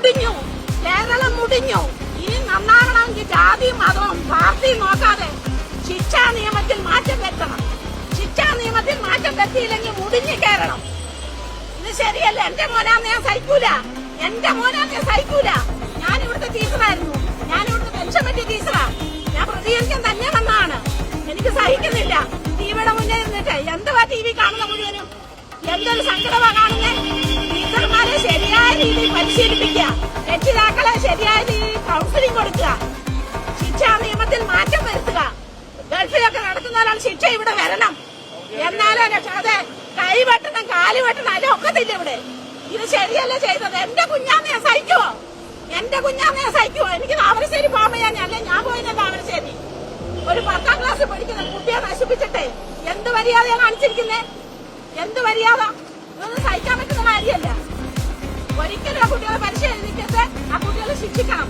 മുടിഞ്ഞു, കേരളം മുടിഞ്ഞു. ഇനി നന്നാകണമെങ്കിൽ ജാതിയും മതവും പാർട്ടിയും നോക്കാതെ ശിക്ഷാ നിയമത്തിൽ മാറ്റം വരുത്തണം. ശിക്ഷാ നിയമത്തിൽ മാറ്റം വരുത്തിയില്ലെങ്കിൽ മുടിഞ്ഞു കയറണം. ഇത് ശരിയല്ല. എന്റെ മോനാന്ന് ഞാൻ സഹിക്കൂല. എന്റെ മോനാന്ന് ഞാൻ സഹിക്കൂല. ഞാൻ ഇവിടുത്തെ ടീച്ചറായിരുന്നു. ഞാൻ ഇവിടുത്തെ പെൻഷൻ പറ്റിയ ടീച്ചറാ. ഞാൻ പ്രതികരിക്കാൻ തന്നെ വന്നതാണ്. എനിക്ക് സഹിക്കുന്നില്ല. ടിവിയുടെ മുന്നിൽ നിന്നിട്ട് എന്തുവാ ടി വി കാണുന്ന മുഴുവനും? എന്തൊരു സങ്കടമാ കാണുന്നേ. ടീച്ചർമാരെ ശരിയായ രീതിയിൽ പരിശീലിപ്പിക്കുക, രക്ഷിതാക്കളെ ശരിയായ രീതിയിൽ കൗൺസിലിംഗ് കൊടുക്കുക, ശിക്ഷാ നിയമത്തിൽ മാറ്റം വരുത്തുക. ഗൾഫിലൊക്കെ നടത്തുന്ന ശിക്ഷ ഇവിടെ വരണം. എന്നാലോ അതെ കൈ വെട്ടണം, കാല് വെട്ടണം, അതിൽ ഒക്കത്തില്ല ഇവിടെ. ഇത് ശരിയല്ല ചെയ്തത്. എന്റെ കുഞ്ഞാന്ന് ഞാൻ സഹിക്കുവോ? എന്റെ കുഞ്ഞാന്ന് ഞാൻ സഹിക്കുവോ? എനിക്ക് താമരശ്ശേരി പോകുമ്പോ അല്ലെ ഞാൻ പോയത് താമരശ്ശേരി. ഒരു 10ാം ക്ലാസ് പഠിക്കുന്ന കുട്ടിയെ നശിപ്പിച്ചിട്ടേ എന്ത് മര്യാദയാ കാണിച്ചിരിക്കുന്നേ? എന്ത് മര്യാദ? ഇതൊന്നും സഹിക്കാൻ പറ്റുന്ന കാര്യമല്ല. ഒരിക്കലും ആ കുട്ടികളെ പരിശീലിക്കരുത്. ആ കുട്ടികളെ ശിക്ഷിക്കണം.